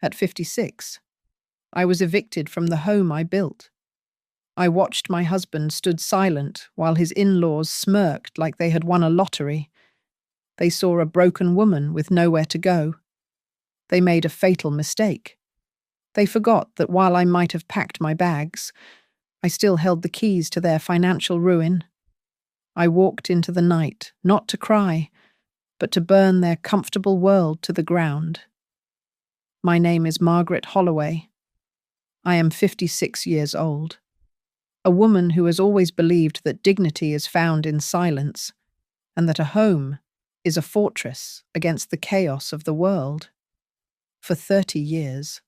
At 56, I was evicted from the home I built. I watched my husband stood silent while his in-laws smirked like they had won a lottery. They saw a broken woman with nowhere to go. They made a fatal mistake. They forgot that while I might have packed my bags, I still held the keys to their financial ruin. I walked into the night, not to cry, but to burn their comfortable world to the ground. My name is Margaret Holloway. I am 56 years old. A woman who has always believed that dignity is found in silence, and that a home is a fortress against the chaos of the world. For 30 years,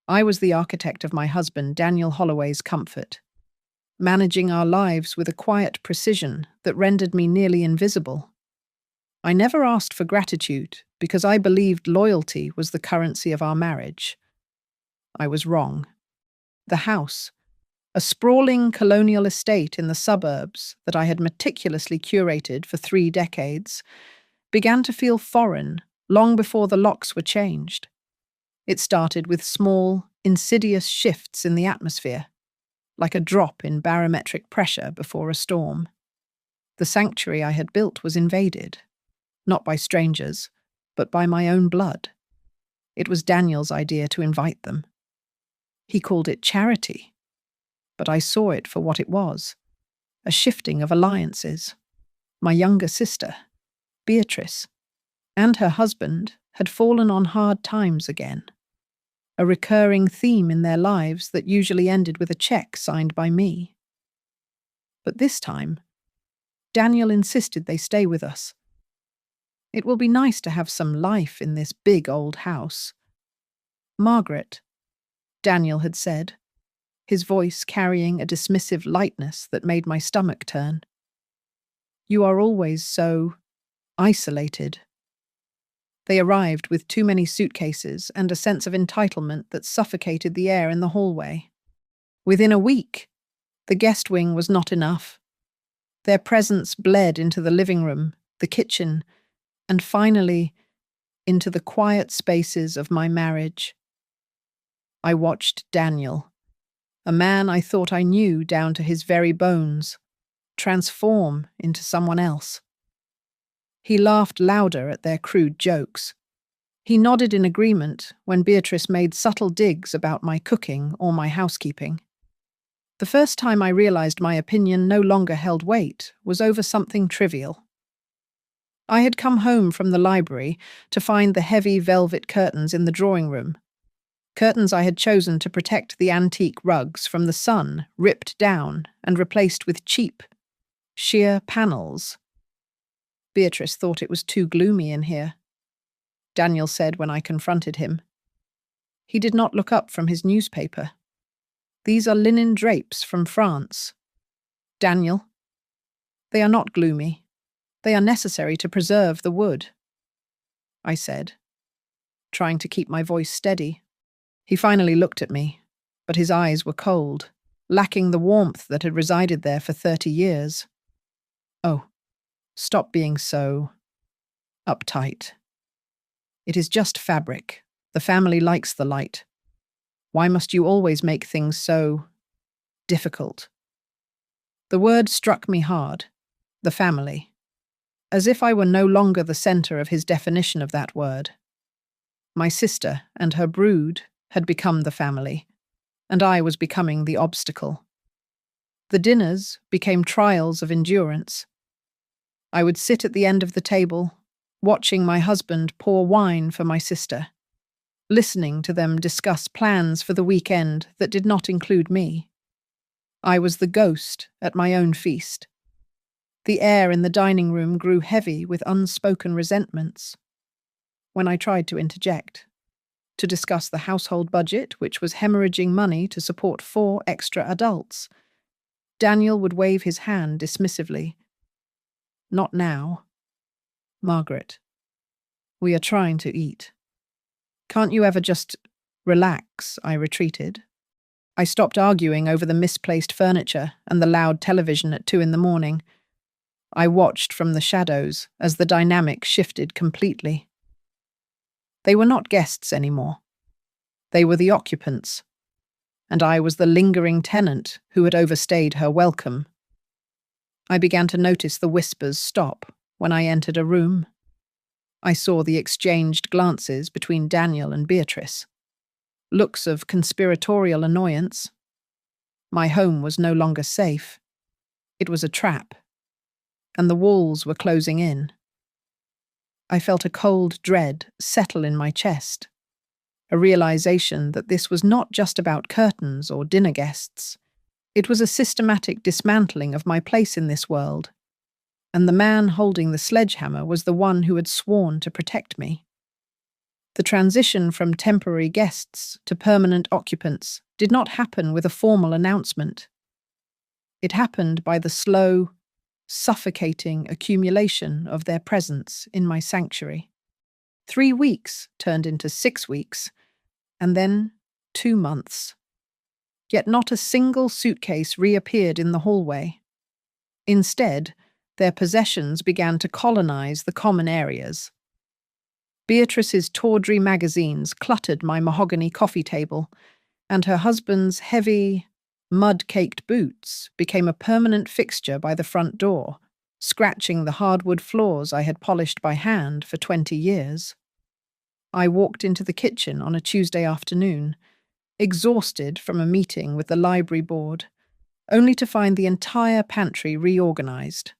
I was the architect of my husband Daniel Holloway's comfort, managing our lives with a quiet precision that rendered me nearly invisible. I never asked for gratitude because I believed loyalty was the currency of our marriage. I was wrong. The house, a sprawling colonial estate in the suburbs that I had meticulously curated for 3 decades, began to feel foreign long before the locks were changed. It started with small, insidious shifts in the atmosphere, like a drop in barometric pressure before a storm. The sanctuary I had built was invaded, not by strangers, but by my own blood. It was Daniel's idea to invite them. He called it charity, but I saw it for what it was, a shifting of alliances. My younger sister, Beatrice, and her husband had fallen on hard times again, a recurring theme in their lives that usually ended with a check signed by me. But this time, Daniel insisted they stay with us. It will be nice to have some life in this big old house. Margaret, Daniel had said, his voice carrying a dismissive lightness that made my stomach turn. You are always so isolated. They arrived with too many suitcases and a sense of entitlement that suffocated the air in the hallway. Within a week, the guest wing was not enough. Their presence bled into the living room, the kitchen, and finally, into the quiet spaces of my marriage. I watched Daniel, a man I thought I knew down to his very bones, transform into someone else. He laughed louder at their crude jokes. He nodded in agreement when Beatrice made subtle digs about my cooking or my housekeeping. The first time I realized my opinion no longer held weight was over something trivial. I had come home from the library to find the heavy velvet curtains in the drawing room. Curtains I had chosen to protect the antique rugs from the sun ripped down and replaced with cheap, sheer panels. Beatrice thought it was too gloomy in here, Daniel said when I confronted him. He did not look up from his newspaper. These are linen drapes from France. Daniel, they are not gloomy. They are necessary to preserve the wood, I said, trying to keep my voice steady. He finally looked at me, but his eyes were cold, lacking the warmth that had resided there for 30 years. Oh, stop being so uptight. It is just fabric. The family likes the light. Why must you always make things so difficult? The word struck me hard, the family, as if I were no longer the center of his definition of that word. My sister and her brood had become the family, and I was becoming the obstacle. The dinners became trials of endurance. I would sit at the end of the table, watching my husband pour wine for my sister, listening to them discuss plans for the weekend that did not include me. I was the ghost at my own feast. The air in the dining room grew heavy with unspoken resentments. When I tried to interject, to discuss the household budget, which was hemorrhaging money to support 4 extra adults, Daniel would wave his hand dismissively. Not now. Margaret, we are trying to eat. Can't you ever just relax? I retreated. I stopped arguing over the misplaced furniture and the loud television at 2 a.m. I watched from the shadows as the dynamic shifted completely. They were not guests anymore. They were the occupants, and I was the lingering tenant who had overstayed her welcome. I began to notice the whispers stop when I entered a room. I saw the exchanged glances between Daniel and Beatrice. Looks of conspiratorial annoyance. My home was no longer safe. It was a trap, and the walls were closing in. I felt a cold dread settle in my chest, a realization that this was not just about curtains or dinner guests. It was a systematic dismantling of my place in this world, and the man holding the sledgehammer was the one who had sworn to protect me. The transition from temporary guests to permanent occupants did not happen with a formal announcement. It happened by the slow, suffocating accumulation of their presence in my sanctuary. 3 weeks turned into 6 weeks, and then 2 months. Yet not a single suitcase reappeared in the hallway. Instead, their possessions began to colonize the common areas. Beatrice's tawdry magazines cluttered my mahogany coffee table, and her husband's heavy, mud-caked boots became a permanent fixture by the front door, scratching the hardwood floors I had polished by hand for 20 years. I walked into the kitchen on a Tuesday afternoon, exhausted from a meeting with the library board, only to find the entire pantry reorganized.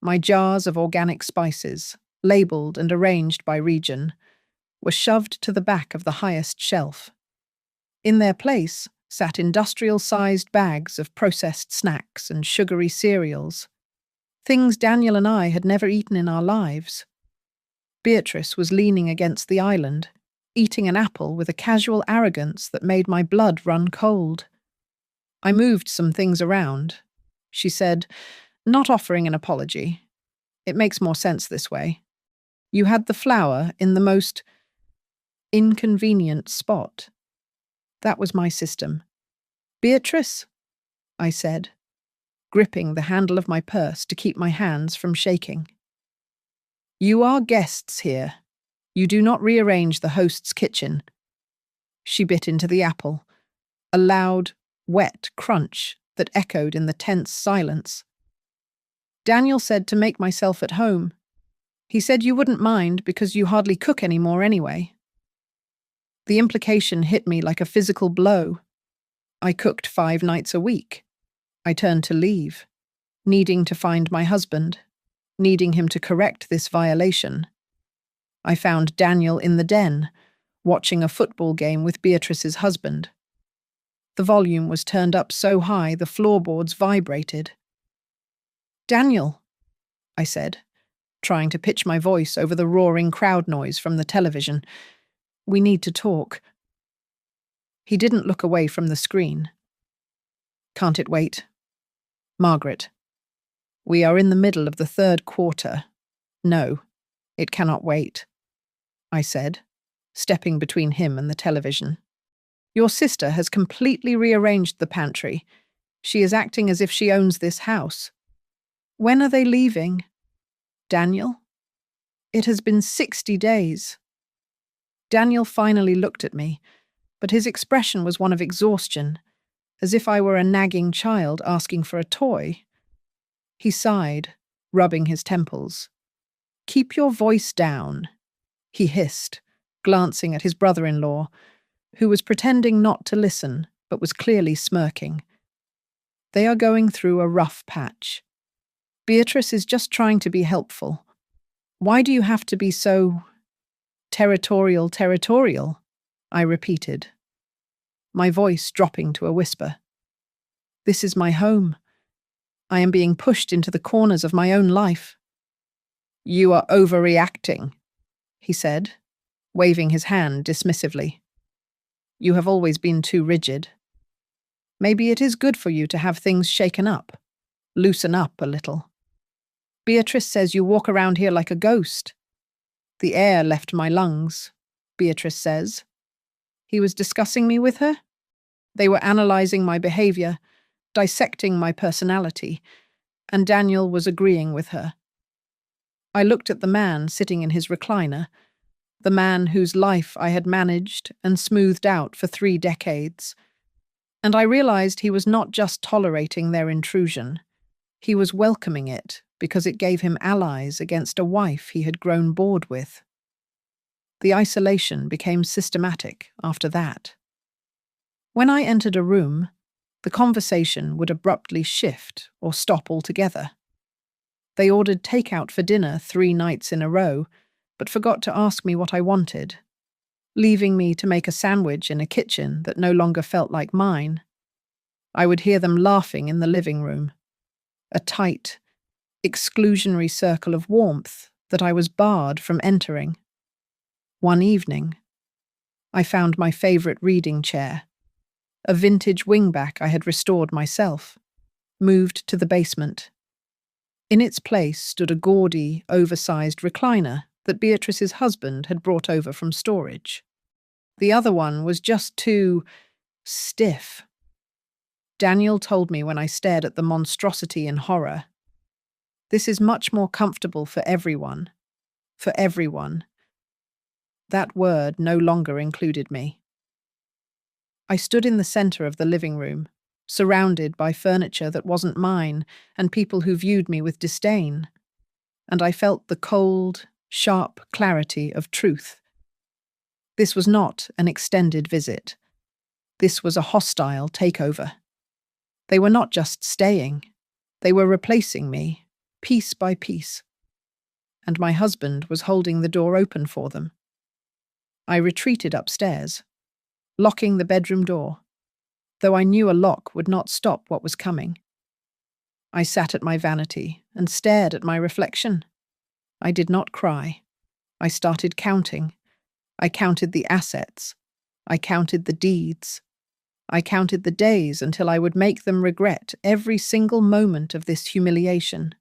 My jars of organic spices, labeled and arranged by region, were shoved to the back of the highest shelf. In their place sat industrial-sized bags of processed snacks and sugary cereals, things Daniel and I had never eaten in our lives. Beatrice was leaning against the island, eating an apple with a casual arrogance that made my blood run cold. I moved some things around, she said, not offering an apology. It makes more sense this way. You had the flour in the most inconvenient spot. That was my system. Beatrice, I said, gripping the handle of my purse to keep my hands from shaking. You are guests here. You do not rearrange the host's kitchen. She bit into the apple, a loud, wet crunch that echoed in the tense silence. Daniel said to make myself at home. He said you wouldn't mind because you hardly cook anymore anyway. The implication hit me like a physical blow. I cooked 5 nights a week. I turned to leave, needing to find my husband, needing him to correct this violation. I found Daniel in the den, watching a football game with Beatrice's husband. The volume was turned up so high the floorboards vibrated. Daniel, I said, trying to pitch my voice over the roaring crowd noise from the television. We need to talk. He didn't look away from the screen. Can't it wait? Margaret, we are in the middle of the 3rd quarter. No, it cannot wait, I said, stepping between him and the television. Your sister has completely rearranged the pantry. She is acting as if she owns this house. When are they leaving? Daniel? It has been 60 days. Daniel finally looked at me, but his expression was one of exhaustion, as if I were a nagging child asking for a toy. He sighed, rubbing his temples. Keep your voice down, he hissed, glancing at his brother-in-law, who was pretending not to listen, but was clearly smirking. They are going through a rough patch. Beatrice is just trying to be helpful. Why do you have to be so territorial? I repeated, my voice dropping to a whisper. This is my home. I am being pushed into the corners of my own life. You are overreacting, he said, waving his hand dismissively. You have always been too rigid. Maybe it is good for you to have things shaken up, loosen up a little. Beatrice says you walk around here like a ghost. The air left my lungs, Beatrice says. He was discussing me with her? They were analyzing my behavior, dissecting my personality, and Daniel was agreeing with her. I looked at the man sitting in his recliner, the man whose life I had managed and smoothed out for 3 decades. And I realized he was not just tolerating their intrusion. He was welcoming it because it gave him allies against a wife he had grown bored with. The isolation became systematic after that. When I entered a room, the conversation would abruptly shift or stop altogether. They ordered takeout for dinner 3 nights in a row, but forgot to ask me what I wanted, leaving me to make a sandwich in a kitchen that no longer felt like mine. I would hear them laughing in the living room, a tight, exclusionary circle of warmth that I was barred from entering. One evening, I found my favorite reading chair, a vintage wingback I had restored myself, moved to the basement. In its place stood a gaudy, oversized recliner that Beatrice's husband had brought over from storage. The other one was just too stiff. Daniel told me when I stared at the monstrosity in horror, "This is much more comfortable for everyone. For everyone." That word no longer included me. I stood in the center of the living room, surrounded by furniture that wasn't mine and people who viewed me with disdain, and I felt the cold, sharp clarity of truth. This was not an extended visit. This was a hostile takeover. They were not just staying, they were replacing me, piece by piece. And my husband was holding the door open for them. I retreated upstairs, locking the bedroom door, though I knew a lock would not stop what was coming. I sat at my vanity and stared at my reflection. I did not cry. I started counting. I counted the assets. I counted the deeds. I counted the days until I would make them regret every single moment of this humiliation.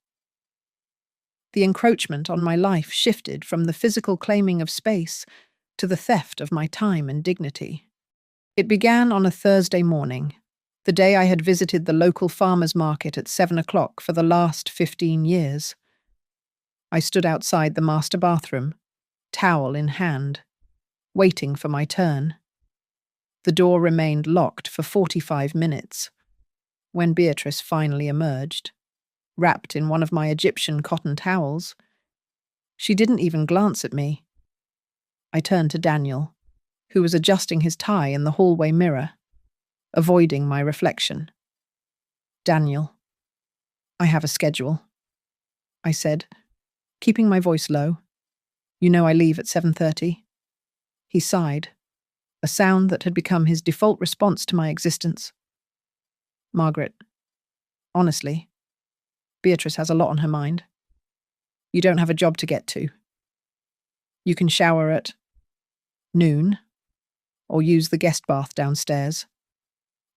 The encroachment on my life shifted from the physical claiming of space to the theft of my time and dignity. It began on a Thursday morning, the day I had visited the local farmers' market at 7 o'clock for the last 15 years. I stood outside the master bathroom, towel in hand, waiting for my turn. The door remained locked for 45 minutes. When Beatrice finally emerged, wrapped in one of my Egyptian cotton towels, she didn't even glance at me. I turned to Daniel, who was adjusting his tie in the hallway mirror, avoiding my reflection. "Daniel, I have a schedule," I said, keeping my voice low. "You know I leave at 7:30. He sighed, a sound that had become his default response to my existence. "Margaret, honestly, Beatrice has a lot on her mind. You don't have a job to get to. You can shower at noon, or use the guest bath downstairs.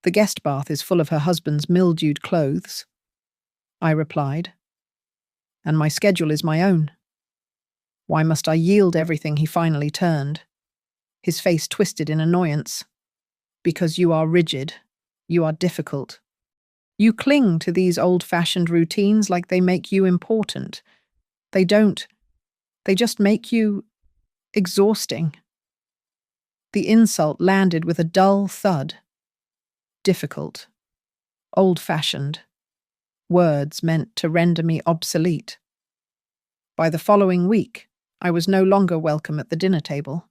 The guest bath is full of her husband's mildewed clothes," I replied. "And my schedule is my own. Why must I yield everything?" He finally turned, his face twisted in annoyance. "Because you are rigid. You are difficult. You cling to these old-fashioned routines like they make you important. They don't. They just make you exhausting." The insult landed with a dull thud. Difficult. Old-fashioned. Words meant to render me obsolete. By the following week, I was no longer welcome at the dinner table.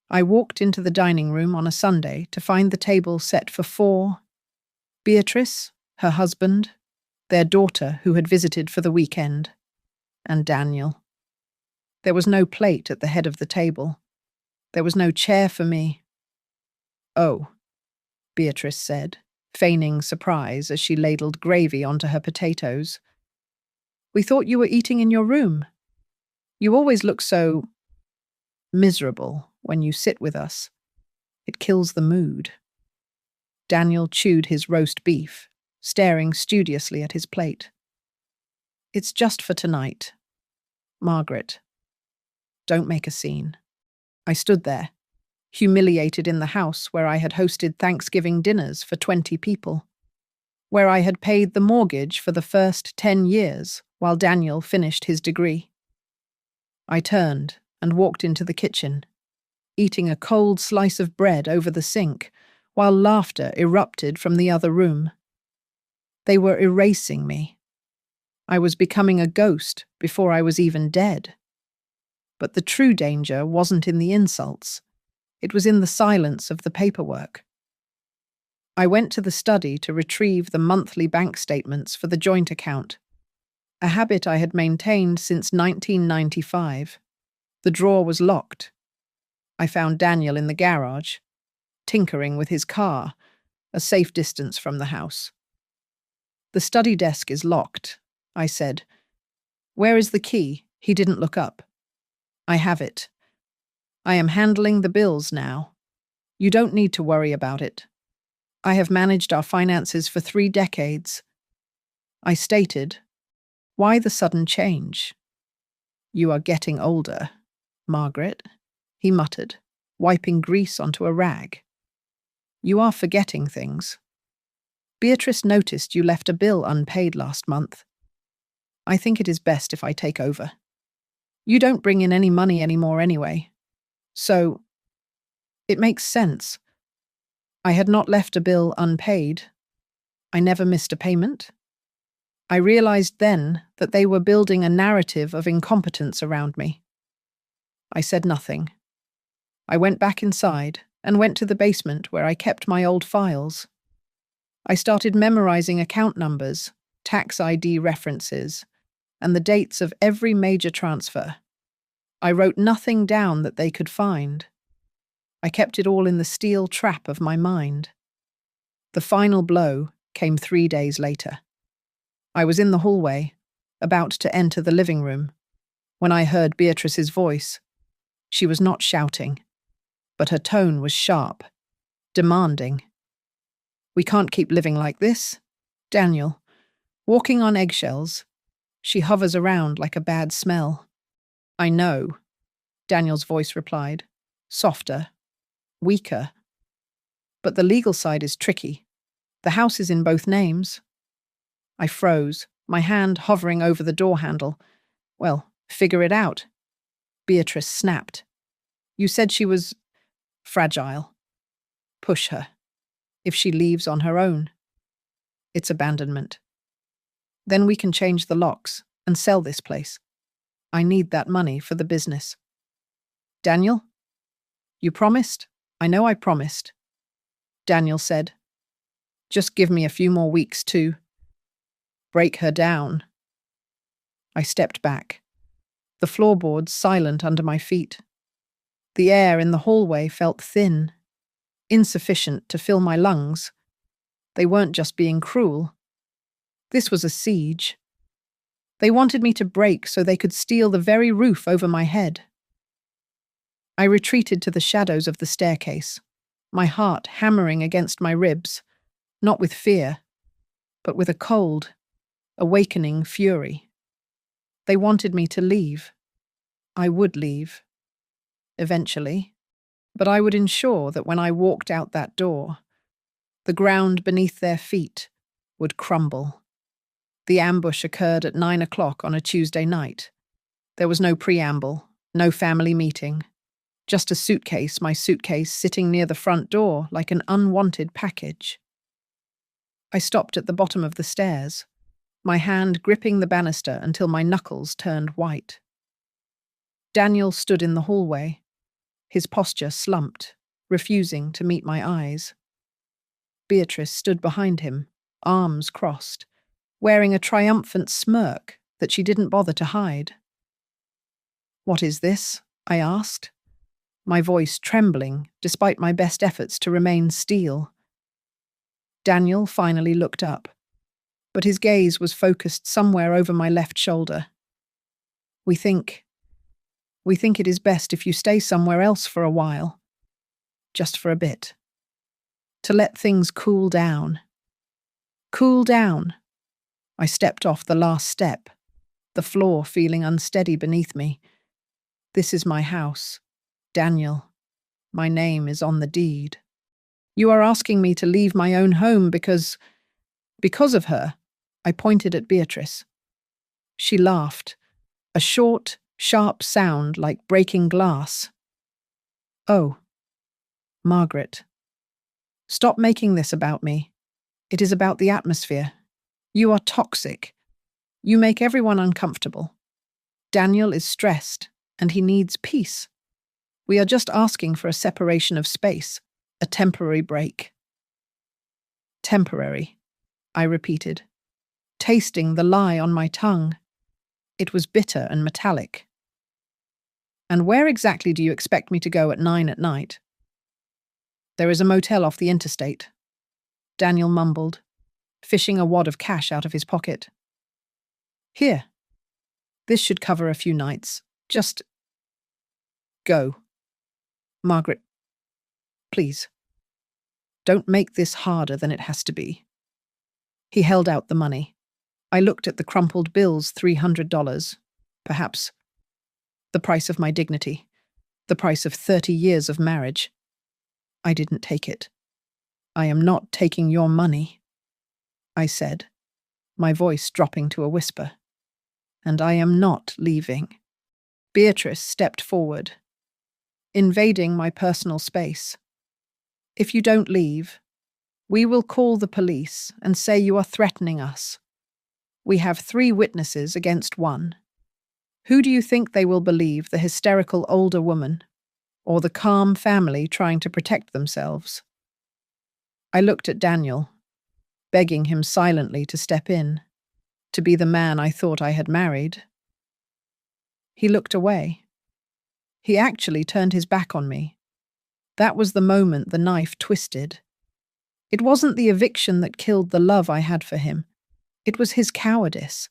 I walked into the dining room on a Sunday to find the table set for 4: Beatrice, her husband, their daughter who had visited for the weekend, and Daniel. There was no plate at the head of the table. There was no chair for me. "Oh," Beatrice said, feigning surprise as she ladled gravy onto her potatoes. "We thought you were eating in your room. You always look so miserable when you sit with us. It kills the mood." Daniel chewed his roast beef, staring studiously at his plate. "It's just for tonight. Margaret, don't make a scene." I stood there, humiliated in the house where I had hosted Thanksgiving dinners for 20 people, where I had paid the mortgage for the first 10 years while Daniel finished his degree. I turned and walked into the kitchen, eating a cold slice of bread over the sink, while laughter erupted from the other room. They were erasing me. I was becoming a ghost before I was even dead. But the true danger wasn't in the insults. It was in the silence of the paperwork. I went to the study to retrieve the monthly bank statements for the joint account, a habit I had maintained since 1995. The drawer was locked. I found Daniel in the garage, tinkering with his car, a safe distance from the house. "The study desk is locked," I said. "Where is the key?" He didn't look up. "I have it. I am handling the bills now. You don't need to worry about it. I have managed our finances for 3 decades. I stated, "Why the sudden change?" "You are getting older, Margaret," he muttered, wiping grease onto a rag. "You are forgetting things. Beatrice noticed you left a bill unpaid last month. I think it is best if I take over. You don't bring in any money anymore anyway. So, it makes sense. I had not left a bill unpaid. I never missed a payment. I realized then that they were building a narrative of incompetence around me. I said nothing. I went back inside and went to the basement where I kept my old files. I started memorizing account numbers, tax ID references, and the dates of every major transfer. I wrote nothing down that they could find. I kept it all in the steel trap of my mind. The final blow came 3 days later. I was in the hallway, about to enter the living room, when I heard Beatrice's voice. She was not shouting, but her tone was sharp, demanding. "We can't keep living like this. Daniel, walking on eggshells. She hovers around like a bad smell." "I know," Daniel's voice replied, softer, weaker. "But the legal side is tricky. The house is in both names." I froze, my hand hovering over the door handle. "Well, figure it out." Beatrice snapped. "You said she was fragile. Push her. If she leaves on her own, it's abandonment. Then we can change the locks and sell this place. I need that money for the business." "Daniel? You promised?" "I know I promised," Daniel said. "Just give me a few more weeks to break her down." I stepped back, the floorboards silent under my feet. The air in the hallway felt thin, insufficient to fill my lungs. They weren't just being cruel. This was a siege. They wanted me to break so they could steal the very roof over my head. I retreated to the shadows of the staircase, my heart hammering against my ribs, not with fear, but with a cold, awakening fury. They wanted me to leave. I would leave. Eventually. But I would ensure that when I walked out that door, the ground beneath their feet would crumble. The ambush occurred at 9 o'clock on a Tuesday night. There was no preamble, no family meeting. Just my suitcase sitting near the front door like an unwanted package. I stopped at the bottom of the stairs, my hand gripping the banister until my knuckles turned white. Daniel stood in the hallway, his posture slumped, refusing to meet my eyes. Beatrice stood behind him, arms crossed, wearing a triumphant smirk that she didn't bother to hide. "What is this?" I asked, my voice trembling despite my best efforts to remain steel. Daniel finally looked up, but his gaze was focused somewhere over my left shoulder. We think it is best if you stay somewhere else for a while. Just for a bit. To let things cool down." Cool down. I stepped off the last step, the floor feeling unsteady beneath me. "This is my house. Daniel. My name is on the deed. You are asking me to leave my own home because of her." I pointed at Beatrice. She laughed, a short, Sharp sound like breaking glass. Oh, Margaret. Stop making this about me. It is about the atmosphere. You are toxic. You make everyone uncomfortable. Daniel is stressed, and he needs peace. We are just asking for a separation of space, a temporary break. Temporary, I repeated, tasting the lie on my tongue. It was bitter and metallic. And where exactly do you expect me to go at 9 at night? There is a motel off the interstate, Daniel mumbled, fishing a wad of cash out of his pocket. Here. This should cover a few nights. Just go. Margaret, please. Don't make this harder than it has to be. He held out the money. I looked at the crumpled bills, $300. Perhaps the price of my dignity. The price of 30 years of marriage. I didn't take it. I am not taking your money, I said, my voice dropping to a whisper. And I am not leaving. Beatrice stepped forward, invading my personal space. If you don't leave, we will call the police and say you are threatening us. We have 3 witnesses against 1. Who do you think they will believe, the hysterical older woman or the calm family trying to protect themselves? I looked at Daniel, begging him silently to step in, to be the man I thought I had married. He looked away. He actually turned his back on me. That was the moment the knife twisted. It wasn't the eviction that killed the love I had for him. It was his cowardice.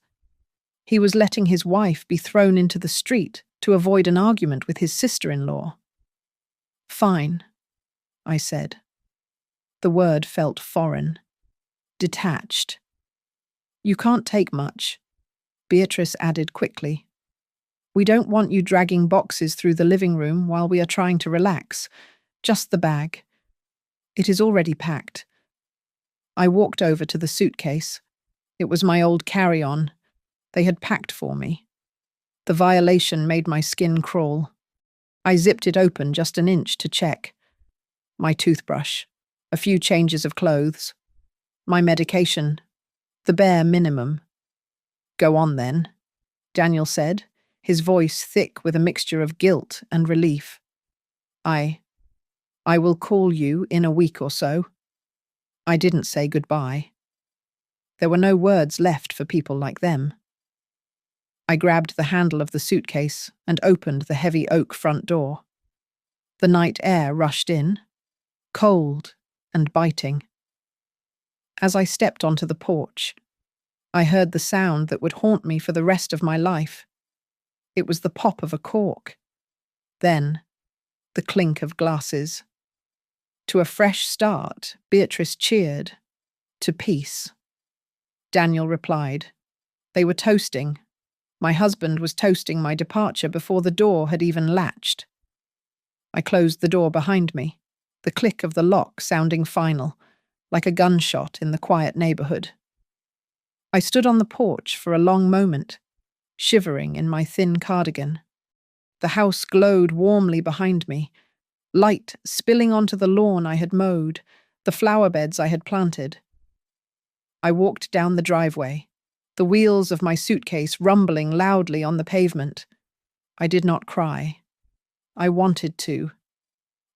He was letting his wife be thrown into the street to avoid an argument with his sister-in-law. Fine, I said. The word felt foreign, detached. You can't take much, Beatrice added quickly. We don't want you dragging boxes through the living room while we are trying to relax. Just the bag. It is already packed. I walked over to the suitcase. It was my old carry-on. They had packed for me. The violation made my skin crawl. I zipped it open just an inch to check. My toothbrush, a few changes of clothes, my medication, the bare minimum. Go on then, Daniel said, his voice thick with a mixture of guilt and relief. I will call you in a week or so. I didn't say goodbye. There were no words left for people like them. I grabbed the handle of the suitcase and opened the heavy oak front door. The night air rushed in, cold and biting. As I stepped onto the porch, I heard the sound that would haunt me for the rest of my life. It was the pop of a cork. Then, the clink of glasses. To a fresh start, Beatrice cheered. To peace. Daniel replied. They were toasting. My husband was toasting my departure before the door had even latched. I closed the door behind me, the click of the lock sounding final, like a gunshot in the quiet neighborhood. I stood on the porch for a long moment, shivering in my thin cardigan. The house glowed warmly behind me, light spilling onto the lawn I had mowed, the flower beds I had planted. I walked down the driveway, the wheels of my suitcase rumbling loudly on the pavement. I did not cry. I wanted to.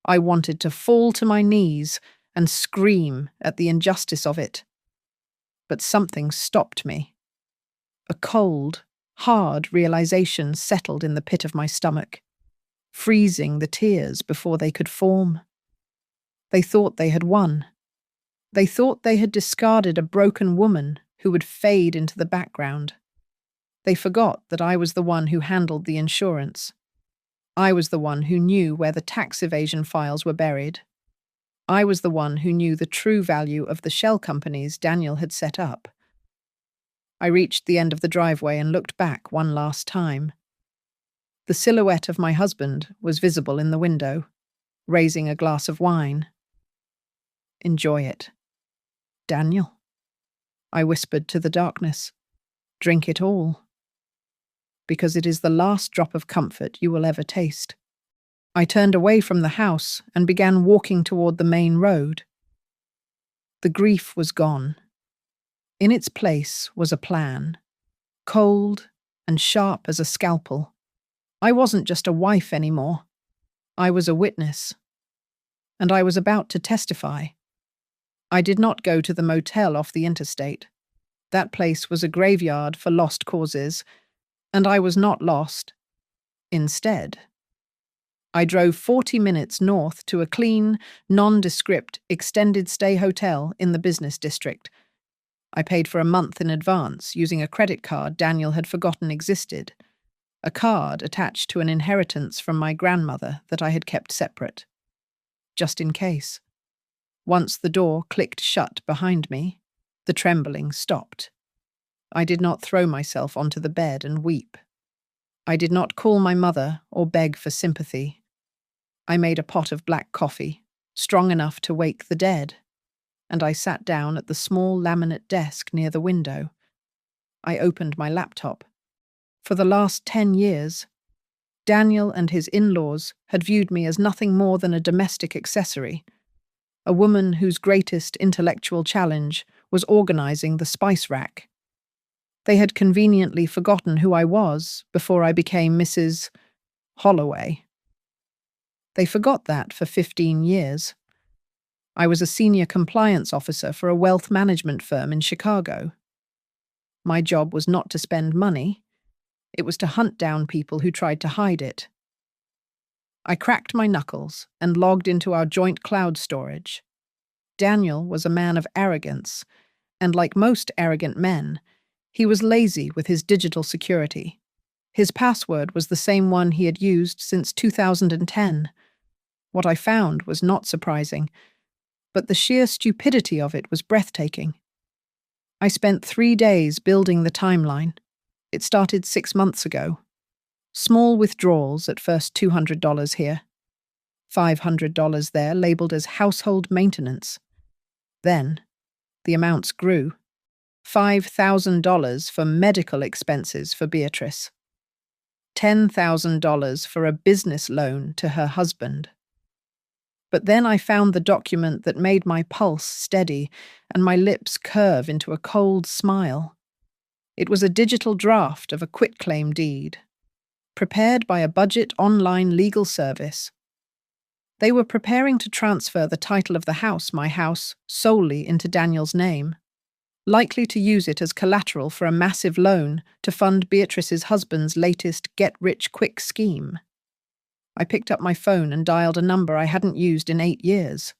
I wanted to fall to my knees and scream at the injustice of it. But something stopped me. A cold, hard realization settled in the pit of my stomach, freezing the tears before they could form. They thought they had won. They thought they had discarded a broken woman who would fade into the background. They forgot that I was the one who handled the insurance. I was the one who knew where the tax evasion files were buried. I was the one who knew the true value of the shell companies Daniel had set up. I reached the end of the driveway and looked back one last time. The silhouette of my husband was visible in the window, raising a glass of wine. Enjoy it. Daniel, I whispered to the darkness. Drink it all. because it is the last drop of comfort you will ever taste. I turned away from the house and began walking toward the main road. The grief was gone. In its place was a plan, cold and sharp as a scalpel. I wasn't just a wife anymore. I was a witness. And I was about to testify. I did not go to the motel off the interstate. That place was a graveyard for lost causes, and I was not lost. Instead, I drove 40 minutes north to a clean, nondescript, extended-stay hotel in the business district. I paid for a month in advance using a credit card Daniel had forgotten existed, a card attached to an inheritance from my grandmother that I had kept separate, just in case. Once the door clicked shut behind me, the trembling stopped. I did not throw myself onto the bed and weep. I did not call my mother or beg for sympathy. I made a pot of black coffee, strong enough to wake the dead, and I sat down at the small laminate desk near the window. I opened my laptop. For the last 10 years, Daniel and his in-laws had viewed me as nothing more than a domestic accessory, a woman whose greatest intellectual challenge was organizing the spice rack. They had conveniently forgotten who I was before I became Mrs. Holloway. They forgot that for 15 years. I was a senior compliance officer for a wealth management firm in Chicago. My job was not to spend money. It was to hunt down people who tried to hide it. I cracked my knuckles and logged into our joint cloud storage. Daniel was a man of arrogance, and like most arrogant men, he was lazy with his digital security. His password was the same one he had used since 2010. What I found was not surprising, but the sheer stupidity of it was breathtaking. I spent 3 days building the timeline. It started 6 months ago. Small withdrawals, at first $200 here, $500 there, labeled as household maintenance. Then, the amounts grew. $5,000 for medical expenses for Beatrice. $10,000 for a business loan to her husband. But then I found the document that made my pulse steady and my lips curve into a cold smile. It was a digital draft of a quitclaim deed, prepared by a budget online legal service. They were preparing to transfer the title of the house, my house, solely into Daniel's name, likely to use it as collateral for a massive loan to fund Beatrice's husband's latest get-rich-quick scheme. I picked up my phone and dialed a number I hadn't used in 8 years.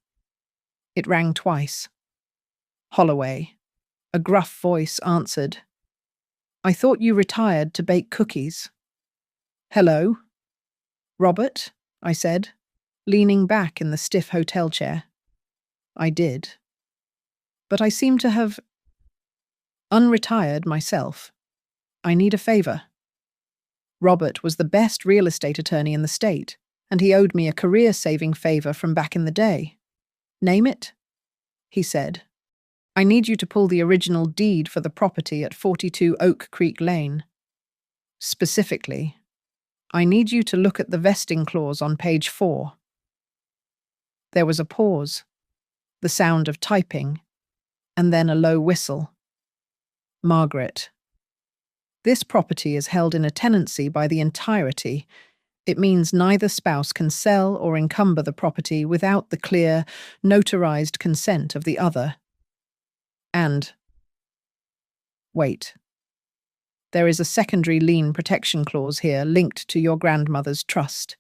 It rang twice. Holloway. A gruff voice answered. I thought you retired to bake cookies. Hello? Robert? I said, leaning back in the stiff hotel chair. I did. But I seem to have unretired myself. I need a favor. Robert was the best real estate attorney in the state, and he owed me a career-saving favor from back in the day. Name it? He said. I need you to pull the original deed for the property at 42 Oak Creek Lane. Specifically, I need you to look at the vesting clause on page 4. There was a pause, the sound of typing, and then a low whistle. Margaret. This property is held in a tenancy by the entirety. It means neither spouse can sell or encumber the property without the clear, notarized consent of the other. And wait. There is a secondary lien protection clause here linked to your grandmother's trust.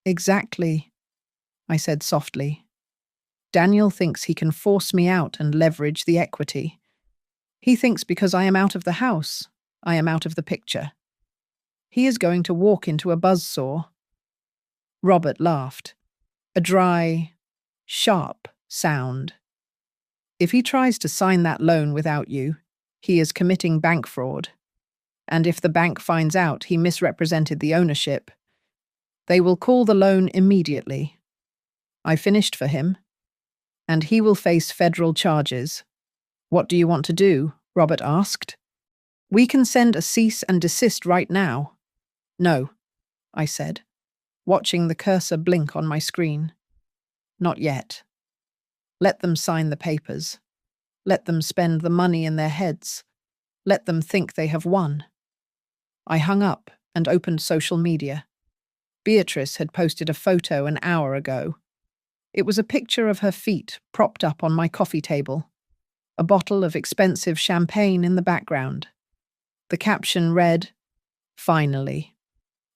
Exactly, I said softly. Daniel thinks he can force me out and leverage the equity. He thinks because I am out of the house, I am out of the picture. He is going to walk into a buzzsaw. Robert laughed. A dry, sharp sound. If he tries to sign that loan without you, he is committing bank fraud. And if the bank finds out he misrepresented the ownership, they will call the loan immediately. I finished for him, and he will face federal charges. What do you want to do? Robert asked. We can send a cease and desist right now. No, I said, watching the cursor blink on my screen. Not yet. Let them sign the papers. Let them spend the money in their heads. Let them think they have won. I hung up and opened social media. Beatrice had posted a photo an hour ago. It was a picture of her feet propped up on my coffee table, a bottle of expensive champagne in the background. The caption read, "Finally.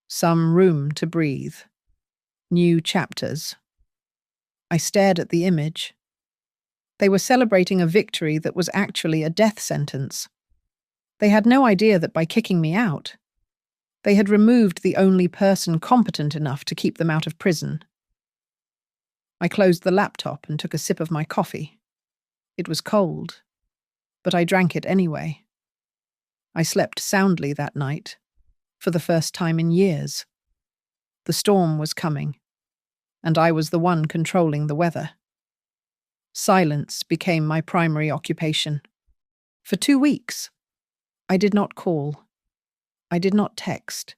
Some room to breathe. New chapters." I stared at the image. They were celebrating a victory that was actually a death sentence. They had no idea that by kicking me out, they had removed the only person competent enough to keep them out of prison. I closed the laptop and took a sip of my coffee. It was cold, but I drank it anyway. I slept soundly that night, for the first time in years. The storm was coming, and I was the one controlling the weather. Silence became my primary occupation. For 2 weeks, I did not call. I did not text.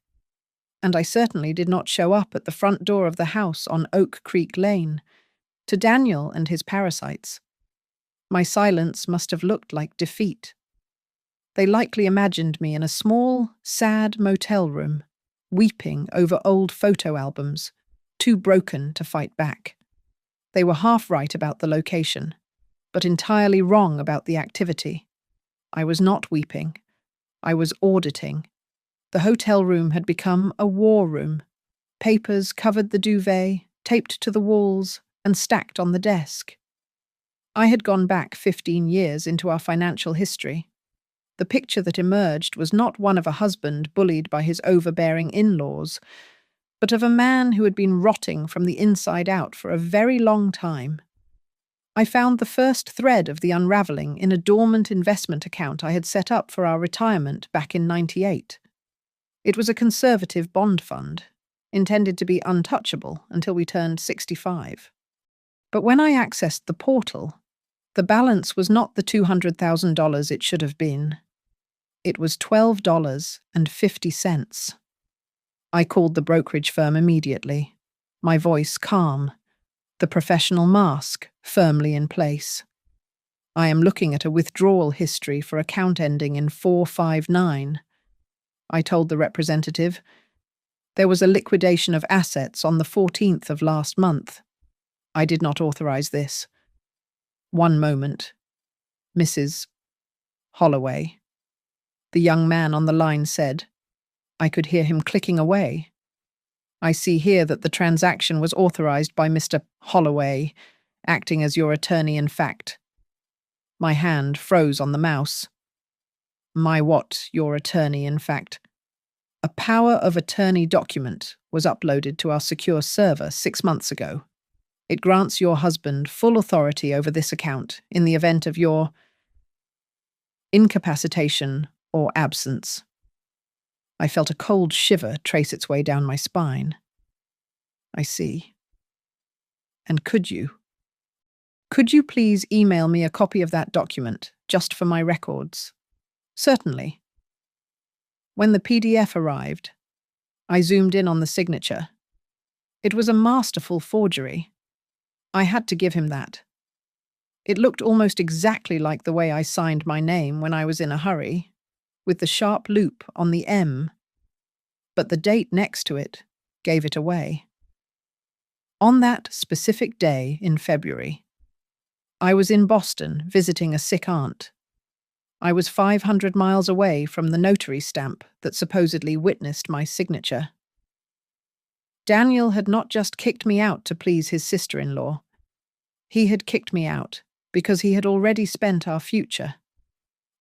And I certainly did not show up at the front door of the house on Oak Creek Lane. To Daniel and his parasites, my silence must have looked like defeat. They likely imagined me in a small, sad motel room, weeping over old photo albums, too broken to fight back. They were half right about the location, but entirely wrong about the activity. I was not weeping. I was auditing. The hotel room had become a war room. Papers covered the duvet, taped to the walls, and stacked on the desk. I had gone back 15 years into our financial history. The picture that emerged was not one of a husband bullied by his overbearing in-laws, but of a man who had been rotting from the inside out for a very long time. I found the first thread of the unravelling in a dormant investment account I had set up for our retirement back in '98. It was a conservative bond fund, intended to be untouchable until we turned 65. But when I accessed the portal, the balance was not the $200,000 it should have been. It was $12.50. I called the brokerage firm immediately, my voice calm, the professional mask firmly in place. I am looking at a withdrawal history for account ending in 459. I told the representative. There was a liquidation of assets on the 14th of last month. I did not authorize this. One moment. Mrs. Holloway. The young man on the line said. I could hear him clicking away. I see here that the transaction was authorized by Mr. Holloway, acting as your attorney in fact. My hand froze on the mouse. My what, your attorney in fact? A power of attorney document was uploaded to our secure server 6 months ago. It grants your husband full authority over this account in the event of your incapacitation or absence. I felt a cold shiver trace its way down my spine. I see. And could you please email me a copy of that document, just for my records? Certainly. When the PDF arrived, I zoomed in on the signature. It was a masterful forgery. I had to give him that. It looked almost exactly like the way I signed my name when I was in a hurry, with the sharp loop on the M, but the date next to it gave it away. On that specific day in February, I was in Boston visiting a sick aunt. I was 500 miles away from the notary stamp that supposedly witnessed my signature. Daniel had not just kicked me out to please his sister-in-law. He had kicked me out because he had already spent our future,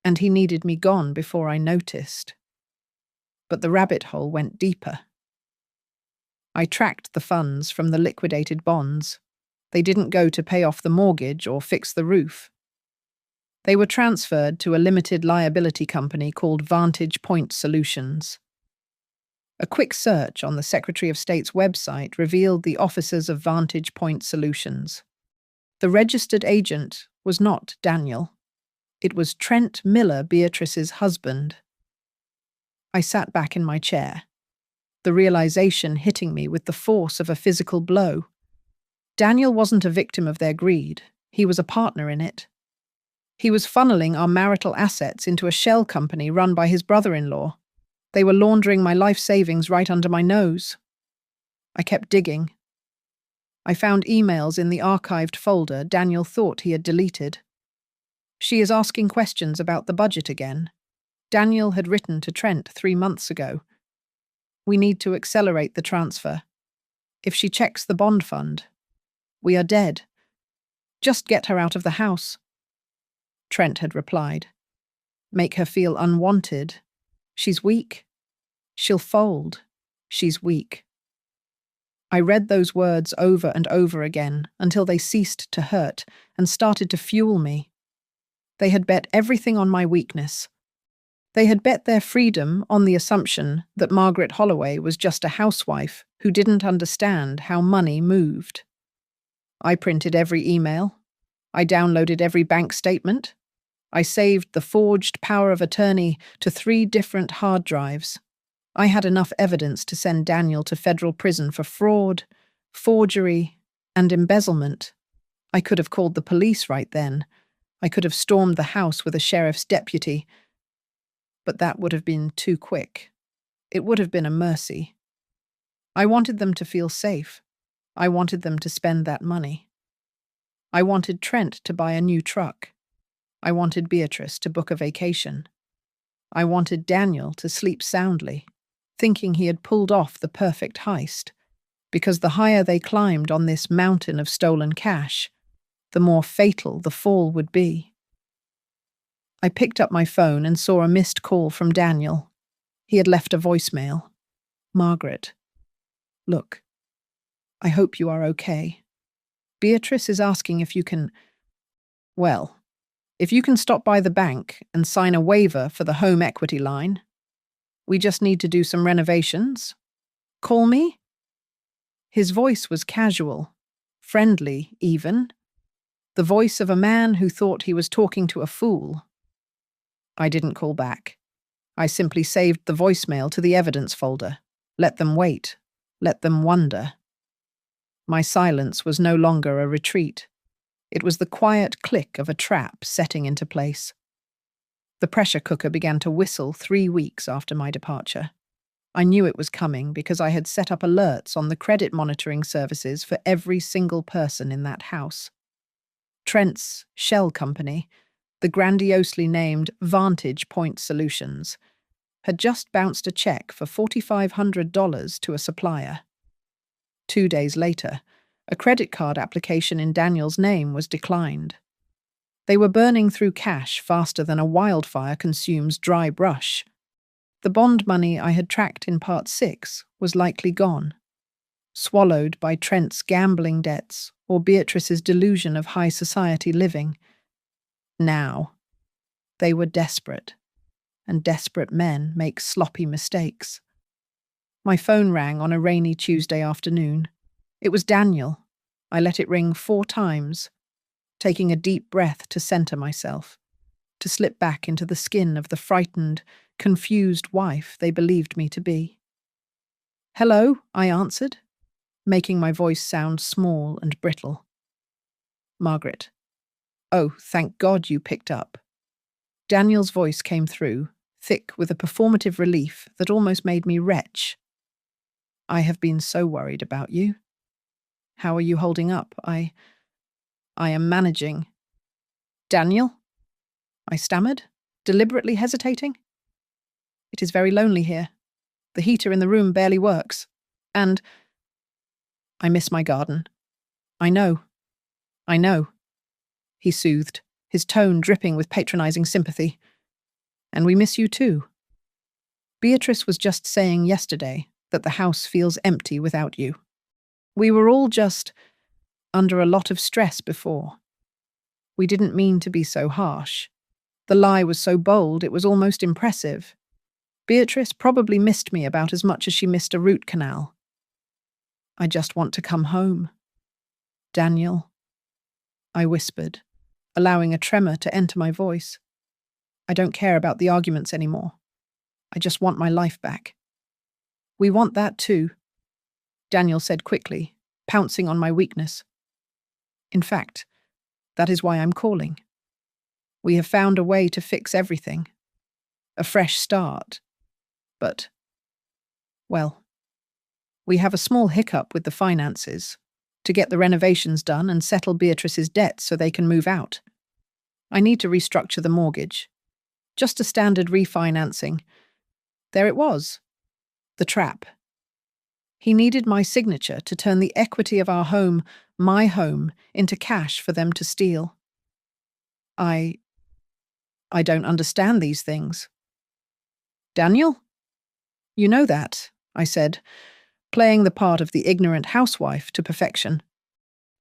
and he needed me gone before I noticed. But the rabbit hole went deeper. I tracked the funds from the liquidated bonds. They didn't go to pay off the mortgage or fix the roof. They were transferred to a limited liability company called Vantage Point Solutions. A quick search on the Secretary of State's website revealed the officers of Vantage Point Solutions. The registered agent was not Daniel. It was Trent Miller, Beatrice's husband, I sat back in my chair, the realization hitting me with the force of a physical blow. Daniel wasn't a victim of their greed. He was a partner in it. He was funneling our marital assets into a shell company run by his brother-in-law. They were laundering my life savings right under my nose. I kept digging. I found emails in the archived folder Daniel thought he had deleted. She is asking questions about the budget again. Daniel had written to Trent 3 months ago. We need to accelerate the transfer. If she checks the bond fund, we are dead. Just get her out of the house. Trent had replied. Make her feel unwanted. She's weak. She'll fold. She's weak. I read those words over and over again until they ceased to hurt and started to fuel me. They had bet everything on my weakness. They had bet their freedom on the assumption that Margaret Holloway was just a housewife who didn't understand how money moved. I printed every email. I downloaded every bank statement. I saved the forged power of attorney to 3 different hard drives. I had enough evidence to send Daniel to federal prison for fraud, forgery, and embezzlement. I could have called the police right then. I could have stormed the house with a sheriff's deputy. But that would have been too quick. It would have been a mercy. I wanted them to feel safe. I wanted them to spend that money. I wanted Trent to buy a new truck. I wanted Beatrice to book a vacation. I wanted Daniel to sleep soundly, thinking he had pulled off the perfect heist, because the higher they climbed on this mountain of stolen cash, the more fatal the fall would be. I picked up my phone and saw a missed call from Daniel. He had left a voicemail. Margaret. Look, I hope you are okay. Beatrice is asking if you can, well, if you can stop by the bank and sign a waiver for the home equity line. We just need to do some renovations. Call me? His voice was casual, friendly even, the voice of a man who thought he was talking to a fool. I didn't call back. I simply saved the voicemail to the evidence folder. Let them wait. Let them wonder. My silence was no longer a retreat. It was the quiet click of a trap setting into place. The pressure cooker began to whistle 3 weeks after my departure. I knew it was coming because I had set up alerts on the credit monitoring services for every single person in that house. Trent's shell company, the grandiosely named Vantage Point Solutions, had just bounced a check for $4,500 to a supplier. 2 days later, a credit card application in Daniel's name was declined. They were burning through cash faster than a wildfire consumes dry brush. The bond money I had tracked in Part 6 was likely gone, swallowed by Trent's gambling debts or Beatrice's delusion of high society living. Now, they were desperate, and desperate men make sloppy mistakes. My phone rang on a rainy Tuesday afternoon. It was Daniel. I let it ring 4 times, taking a deep breath to center myself, to slip back into the skin of the frightened, confused wife they believed me to be. Hello, I answered, making my voice sound small and brittle. Margaret. Oh, thank God you picked up. Daniel's voice came through, thick with a performative relief that almost made me retch. I have been so worried about you. How are you holding up? I am managing. Daniel? I stammered, deliberately hesitating. It is very lonely here. The heater in the room barely works. And I miss my garden. I know. He soothed, his tone dripping with patronizing sympathy. And we miss you too. Beatrice was just saying yesterday that the house feels empty without you. We were all just under a lot of stress before. We didn't mean to be so harsh. The lie was so bold it was almost impressive. Beatrice probably missed me about as much as she missed a root canal. I just want to come home. Daniel, I whispered, allowing a tremor to enter my voice. I don't care about the arguments anymore. I just want my life back." "We want that too," Daniel said quickly, pouncing on my weakness. "In fact, that is why I'm calling. We have found a way to fix everything. A fresh start. But, well, we have a small hiccup with the finances to get the renovations done and settle Beatrice's debts so they can move out. I need to restructure the mortgage. Just a standard refinancing. There it was. The trap. He needed my signature to turn the equity of our home, my home, into cash for them to steal. I don't understand these things." "Daniel? You know that," I said, playing the part of the ignorant housewife to perfection.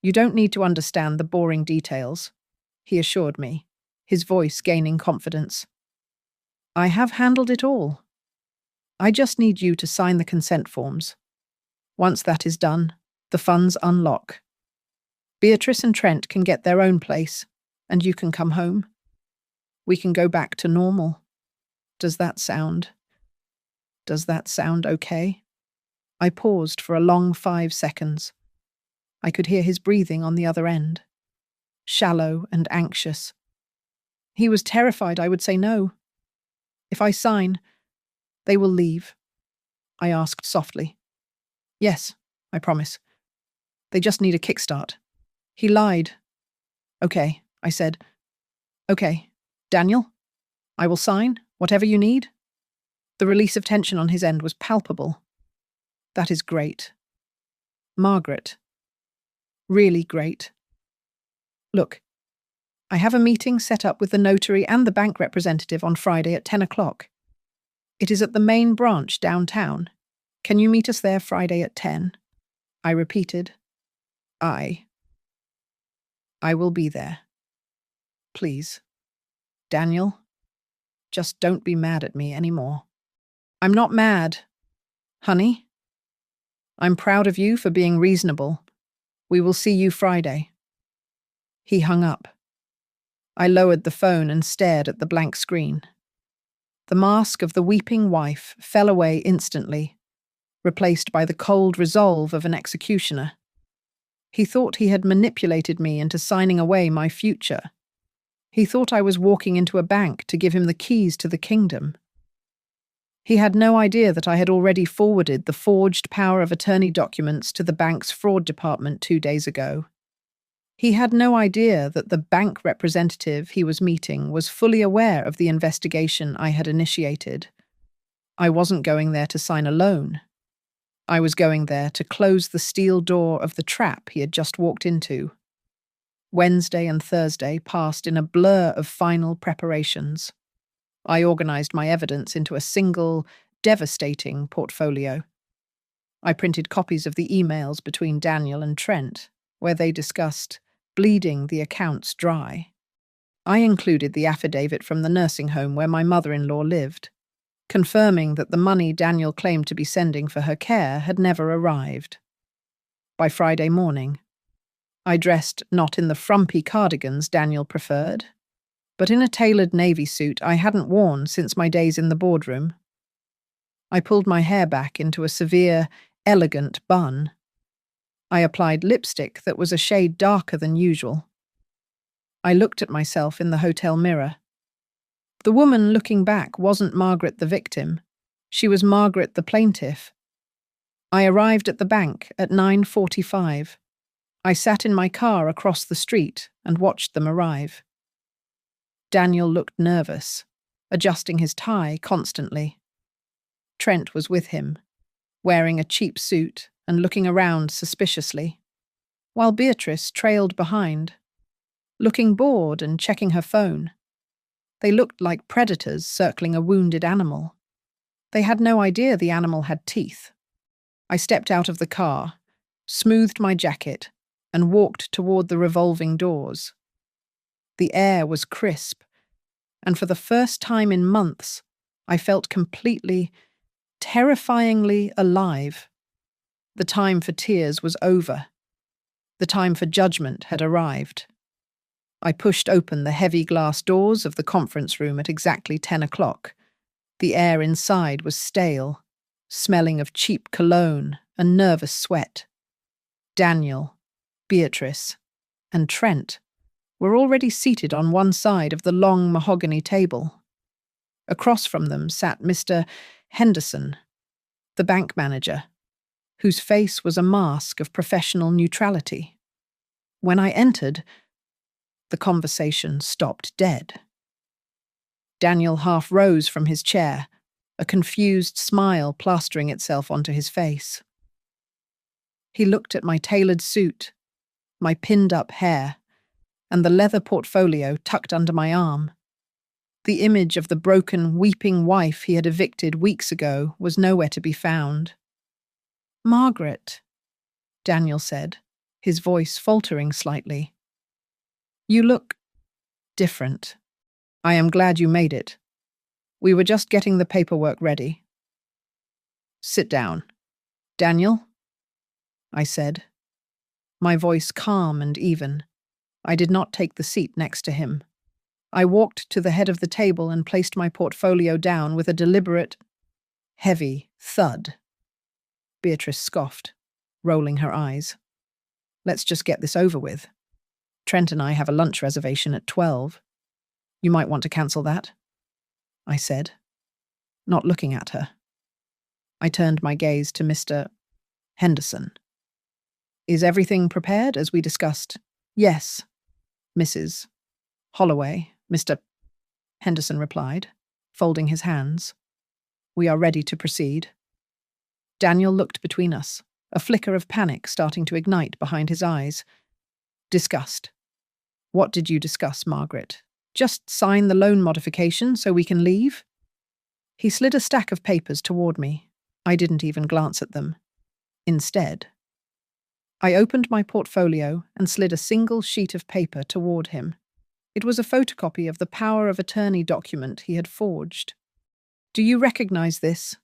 "You don't need to understand the boring details," he assured me, his voice gaining confidence. "I have handled it all. I just need you to sign the consent forms. Once that is done, the funds unlock. Beatrice and Trent can get their own place, and you can come home. We can go back to normal. Does that sound okay?" I paused for a long 5 seconds. I could hear his breathing on the other end. Shallow and anxious. He was terrified I would say no. "If I sign, they will leave?" I asked softly. "Yes, I promise. They just need a kickstart." He lied. "Okay," I said. "Okay, Daniel, I will sign, whatever you need." The release of tension on his end was palpable. "That is great. Margaret. Really great. Look, I have a meeting set up with the notary and the bank representative on Friday at 10 o'clock. It is at the main branch downtown. Can you meet us there Friday at 10? I repeated. I will be there. Please. Daniel, just don't be mad at me anymore." "I'm not mad. Honey, I'm proud of you for being reasonable. We will see you Friday." He hung up. I lowered the phone and stared at the blank screen. The mask of the weeping wife fell away instantly, replaced by the cold resolve of an executioner. He thought he had manipulated me into signing away my future. He thought I was walking into a bank to give him the keys to the kingdom. He had no idea that I had already forwarded the forged power of attorney documents to the bank's fraud department 2 days ago. He had no idea that the bank representative he was meeting was fully aware of the investigation I had initiated. I wasn't going there to sign a loan. I was going there to close the steel door of the trap he had just walked into. Wednesday and Thursday passed in a blur of final preparations. I organized my evidence into a single, devastating portfolio. I printed copies of the emails between Daniel and Trent, where they discussed bleeding the accounts dry. I included the affidavit from the nursing home where my mother-in-law lived, confirming that the money Daniel claimed to be sending for her care had never arrived. By Friday morning, I dressed not in the frumpy cardigans Daniel preferred, but in a tailored navy suit I hadn't worn since my days in the boardroom. I pulled my hair back into a severe, elegant bun. I applied lipstick that was a shade darker than usual. I looked at myself in the hotel mirror. The woman looking back wasn't Margaret the victim. She was Margaret the plaintiff. I arrived at the bank at 9:45. I sat in my car across the street and watched them arrive. Daniel looked nervous, adjusting his tie constantly. Trent was with him, wearing a cheap suit and looking around suspiciously, while Beatrice trailed behind, looking bored and checking her phone. They looked like predators circling a wounded animal. They had no idea the animal had teeth. I stepped out of the car, smoothed my jacket, and walked toward the revolving doors. The air was crisp, and for the first time in months, I felt completely, terrifyingly alive. The time for tears was over. The time for judgment had arrived. I pushed open the heavy glass doors of the conference room at exactly 10 o'clock, The air inside was stale, smelling of cheap cologne and nervous sweat. Daniel, Beatrice, and Trent were already seated on one side of the long mahogany table. Across from them sat Mr. Henderson, the bank manager, whose face was a mask of professional neutrality. When I entered, the conversation stopped dead. Daniel half rose from his chair, a confused smile plastering itself onto his face. He looked at my tailored suit, my pinned-up hair, and the leather portfolio tucked under my arm. The image of the broken, weeping wife he had evicted weeks ago was nowhere to be found. "Margaret," Daniel said, his voice faltering slightly. "You look different. I am glad you made it. We were just getting the paperwork ready." "Sit down. Daniel?" I said, my voice calm and even. I did not take the seat next to him. I walked to the head of the table and placed my portfolio down with a deliberate, heavy thud. Beatrice scoffed, rolling her eyes. "Let's just get this over with. Trent and I have a lunch reservation at 12. You might want to cancel that," I said, not looking at her. I turned my gaze to Mr. Henderson. "Is everything prepared as we discussed?" "Yes, Mrs. Holloway," Mr. Henderson replied, folding his hands. "We are ready to proceed." Daniel looked between us, a flicker of panic starting to ignite behind his eyes. "Discussed. What did you discuss, Margaret? Just sign the loan modification so we can leave?" He slid a stack of papers toward me. I didn't even glance at them. Instead, I opened my portfolio and slid a single sheet of paper toward him. It was a photocopy of the power of attorney document he had forged. "Do you recognize this,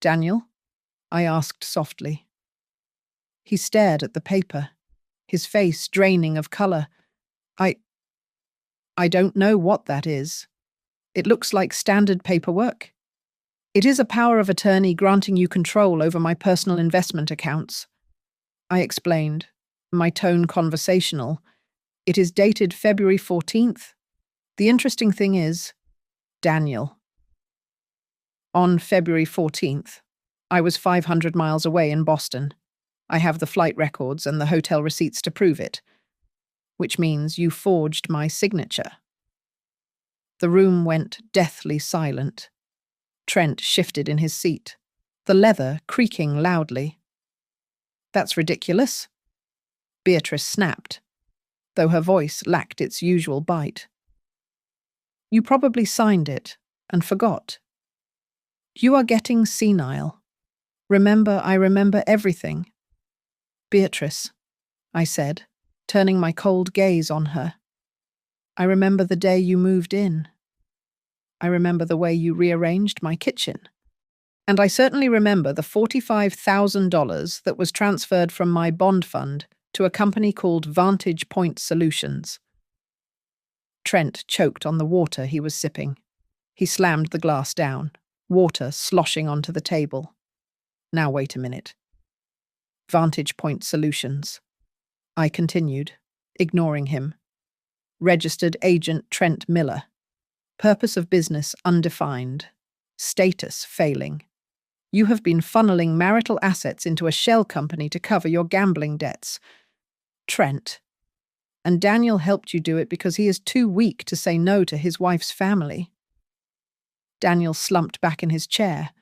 Daniel?" I asked softly. He stared at the paper, his face draining of color. I don't know what that is. It looks like standard paperwork. It is a power of attorney granting you control over my personal investment accounts," I explained, my tone conversational. "It is dated February 14th. The interesting thing is, Daniel, on February 14th, I was 500 miles away in Boston. I have the flight records and the hotel receipts to prove it, which means you forged my signature." The room went deathly silent. Trent shifted in his seat, the leather creaking loudly. "That's ridiculous," Beatrice snapped, though her voice lacked its usual bite. "You probably signed it and forgot. You are getting senile. Remember, I remember everything." "Beatrice," I said, turning my cold gaze on her. "I remember the day you moved in. I remember the way you rearranged my kitchen. And I certainly remember the $45,000 that was transferred from my bond fund to a company called Vantage Point Solutions." Trent choked on the water he was sipping. He slammed the glass down, water sloshing onto the table. "Now wait a minute. Vantage Point Solutions," I continued, ignoring him. "Registered Agent Trent Miller. Purpose of business undefined. Status failing. You have been funneling marital assets into a shell company to cover your gambling debts. Trent. And Daniel helped you do it because he is too weak to say no to his wife's family." Daniel slumped back in his chair,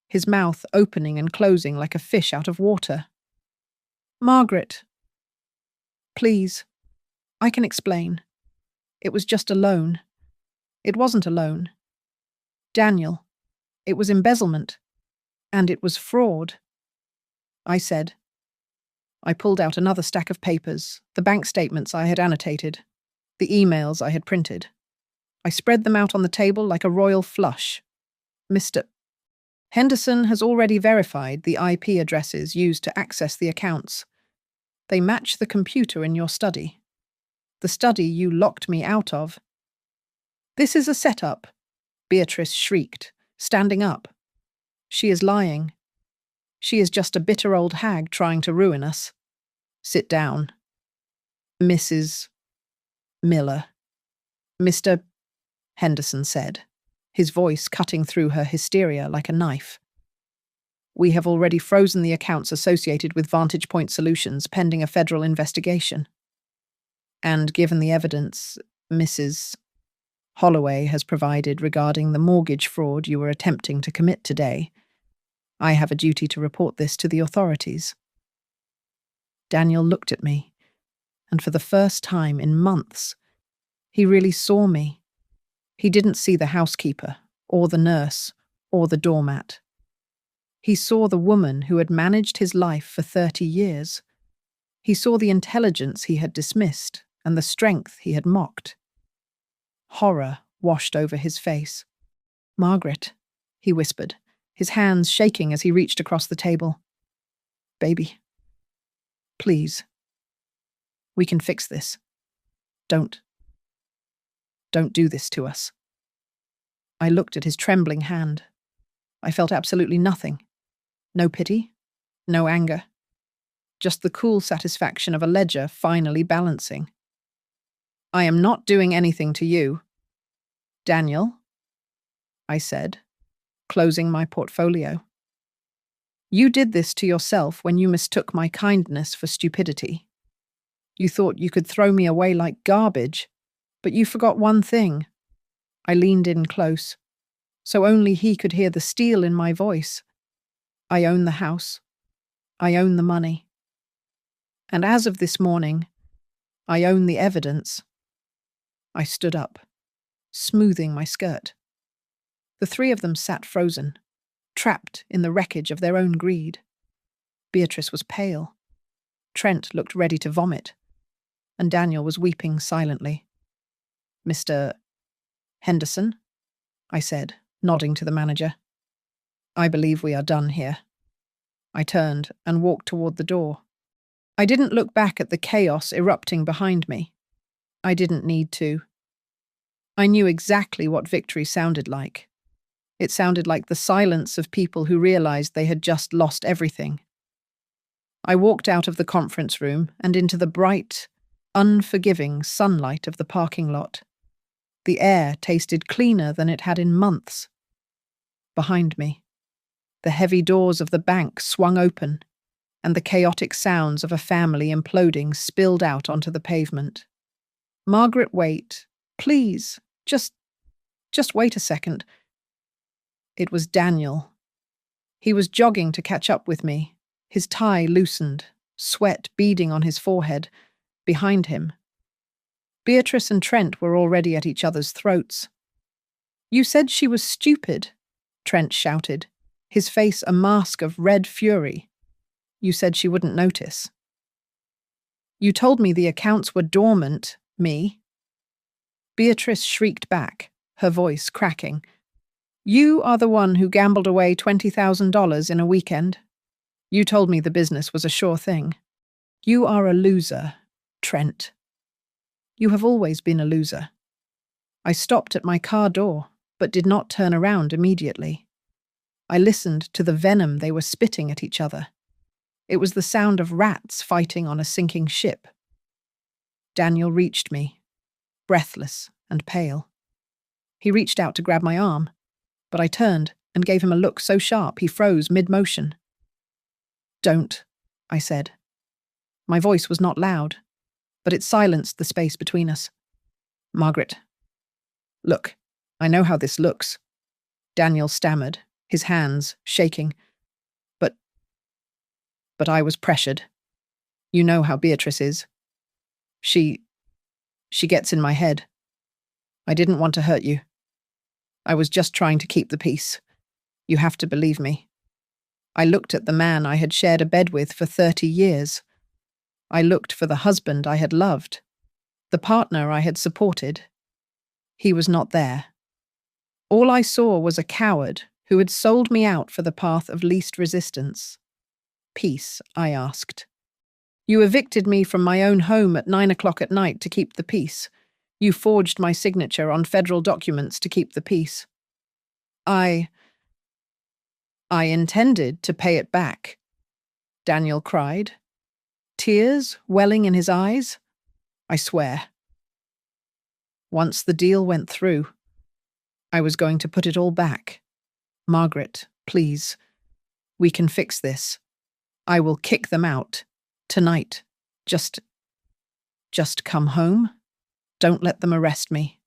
his mouth opening and closing like a fish out of water. "Margaret, please, I can explain. It was just a loan. It wasn't a loan. Daniel, it was embezzlement. And it was fraud," I said. I pulled out another stack of papers, the bank statements I had annotated, the emails I had printed. I spread them out on the table like a royal flush. "Mr. Henderson has already verified the IP addresses used to access the accounts. They match the computer in your study. The study you locked me out of." "This is a setup," Beatrice shrieked, standing up. She is lying. She is just a bitter old hag trying to ruin us. Sit down. Mrs. Miller. Mr. Henderson said, his voice cutting through her hysteria like a knife. We have already frozen the accounts associated with Vantage Point Solutions pending a federal investigation. And given the evidence Mrs. Holloway has provided regarding the mortgage fraud you were attempting to commit today, I have a duty to report this to the authorities. Daniel looked at me, and for the first time in months, he really saw me. He didn't see the housekeeper, or the nurse, or the doormat. He saw the woman who had managed his life for 30 years. He saw the intelligence he had dismissed and the strength he had mocked. Horror washed over his face. "Margaret," he whispered, his hands shaking as he reached across the table. "Baby, please. We can fix this. Don't do this to us." I looked at his trembling hand. I felt absolutely nothing. No pity, no anger. Just the cool satisfaction of a ledger finally balancing. "I am not doing anything to you. Daniel," I said, closing my portfolio. "You did this to yourself when you mistook my kindness for stupidity. You thought you could throw me away like garbage, but you forgot one thing." I leaned in close, so only he could hear the steel in my voice. "I own the house. I own the money. And as of this morning, I own the evidence." I stood up, smoothing my skirt. The three of them sat frozen, trapped in the wreckage of their own greed. Beatrice was pale. Trent looked ready to vomit, and Daniel was weeping silently. "Mr. Henderson," I said, nodding to the manager. "I believe we are done here." I turned and walked toward the door. I didn't look back at the chaos erupting behind me. I didn't need to. I knew exactly what victory sounded like. It sounded like the silence of people who realized they had just lost everything. I walked out of the conference room and into the bright, unforgiving sunlight of the parking lot. The air tasted cleaner than it had in months. Behind me, the heavy doors of the bank swung open, and the chaotic sounds of a family imploding spilled out onto the pavement. "Margaret, wait. Please. Just wait a second." It was Daniel. He was jogging to catch up with me, his tie loosened, sweat beading on his forehead. Behind him, Beatrice and Trent were already at each other's throats. "You said she was stupid," Trent shouted, his face a mask of red fury. "You said she wouldn't notice. You told me the accounts were dormant, me." Beatrice shrieked back, her voice cracking. "You are the one who gambled away $20,000 in a weekend. You told me the business was a sure thing. You are a loser, Trent. You have always been a loser." I stopped at my car door, but did not turn around immediately. I listened to the venom they were spitting at each other. It was the sound of rats fighting on a sinking ship. Daniel reached me, breathless and pale. He reached out to grab my arm, but I turned and gave him a look so sharp he froze mid-motion. "Don't," I said. My voice was not loud, but it silenced the space between us. "Margaret, look, I know how this looks." Daniel stammered, his hands shaking. But I was pressured. You know how Beatrice is. She gets in my head. I didn't want to hurt you. I was just trying to keep the peace. You have to believe me." I looked at the man I had shared a bed with for 30 years. I looked for the husband I had loved, the partner I had supported. He was not there. All I saw was a coward who had sold me out for the path of least resistance. "Peace?" I asked. "You evicted me from my own home at 9 o'clock at night to keep the peace. You forged my signature on federal documents to keep the peace." I intended to pay it back, Daniel cried, tears welling in his eyes. I swear. Once the deal went through, I was going to put it all back. Margaret, please. We can fix this. I will kick them out. Tonight. Just come home. Don't let them arrest me.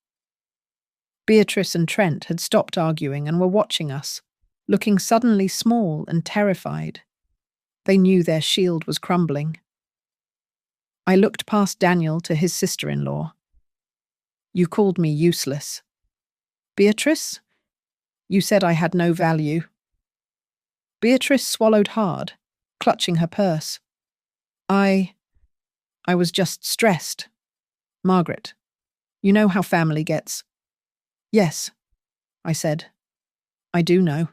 Beatrice and Trent had stopped arguing and were watching us, looking suddenly small and terrified. They knew their shield was crumbling. I looked past Daniel to his sister-in-law. You called me useless. Beatrice? You said I had no value. Beatrice swallowed hard, clutching her purse. I was just stressed. Margaret, you know how family gets. Yes, I said. I do know.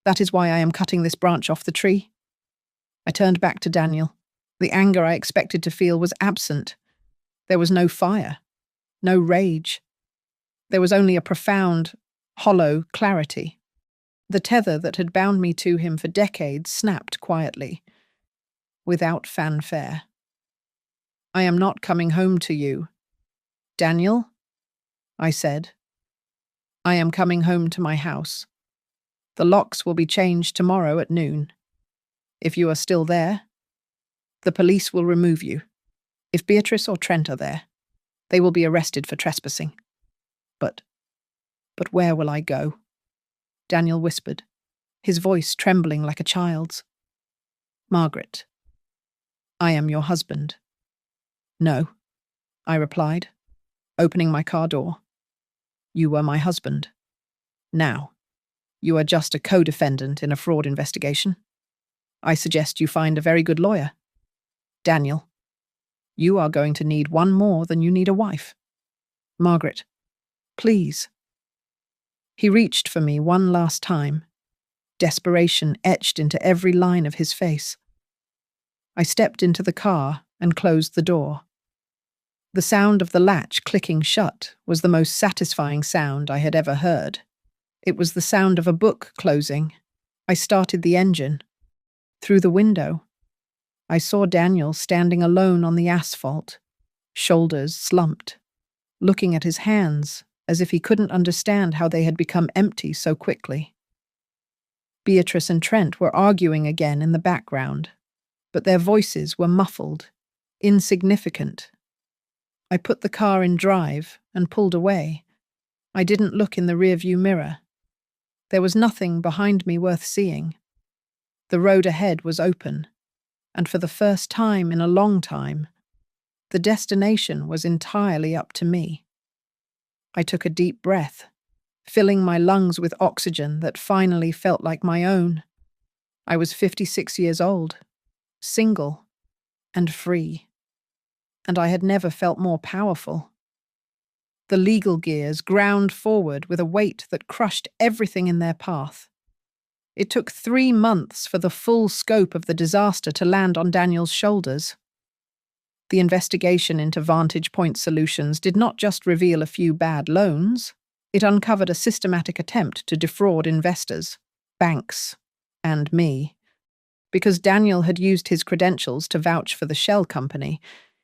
That is why I am cutting this branch off the tree. I turned back to Daniel. The anger I expected to feel was absent. There was no fire, no rage. There was only a profound, hollow clarity. The tether that had bound me to him for decades snapped quietly, without fanfare. I am not coming home to you. Daniel, I said. I am coming home to my house. The locks will be changed tomorrow at noon. If you are still there, the police will remove you. If Beatrice or Trent are there, they will be arrested for trespassing. But where will I go? Daniel whispered, his voice trembling like a child's. Margaret, I am your husband. No, I replied, opening my car door. You were my husband. Now, you are just a co-defendant in a fraud investigation. I suggest you find a very good lawyer. Daniel, you are going to need one more than you need a wife. Margaret, please. He reached for me one last time, desperation etched into every line of his face. I stepped into the car and closed the door. The sound of the latch clicking shut was the most satisfying sound I had ever heard. It was the sound of a book closing. I started the engine. Through the window, I saw Daniel standing alone on the asphalt, shoulders slumped, looking at his hands as if he couldn't understand how they had become empty so quickly. Beatrice and Trent were arguing again in the background, but their voices were muffled, insignificant. I put the car in drive and pulled away. I didn't look in the rearview mirror. There was nothing behind me worth seeing. The road ahead was open, and for the first time in a long time, the destination was entirely up to me. I took a deep breath, filling my lungs with oxygen that finally felt like my own. I was 56 years old, single, and free. And I had never felt more powerful. The legal gears ground forward with a weight that crushed everything in their path. It took 3 months for the full scope of the disaster to land on Daniel's shoulders. The investigation into Vantage Point Solutions did not just reveal a few bad loans, it uncovered a systematic attempt to defraud investors, banks, and me. Because Daniel had used his credentials to vouch for the shell company,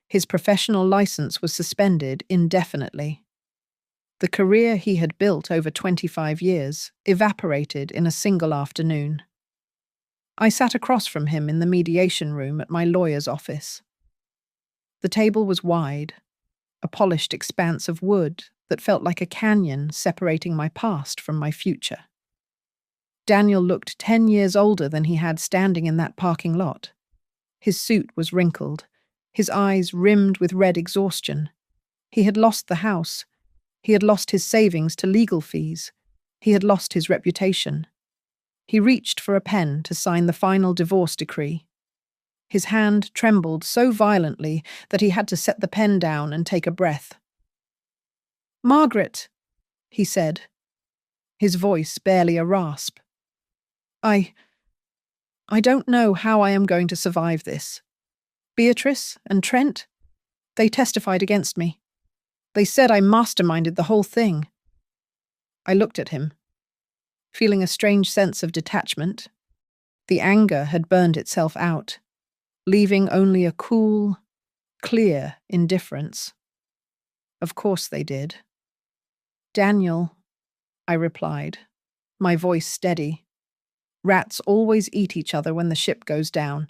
his professional license was suspended indefinitely. The career he had built over 25 years evaporated in a single afternoon. I sat across from him in the mediation room at my lawyer's office. The table was wide, a polished expanse of wood that felt like a canyon separating my past from my future. Daniel looked 10 years older than he had standing in that parking lot. His suit was wrinkled, his eyes rimmed with red exhaustion. He had lost the house. He had lost his savings to legal fees. He had lost his reputation. He reached for a pen to sign the final divorce decree. His hand trembled so violently that he had to set the pen down and take a breath. "Margaret," he said, his voice barely a rasp. I don't know how I am going to survive this. Beatrice and Trent, they testified against me. They said I masterminded the whole thing." I looked at him. feeling a strange sense of detachment. The anger had burned itself out, leaving only a cool, clear indifference. Of course they did. Daniel, I replied, my voice steady. Rats always eat each other when the ship goes down.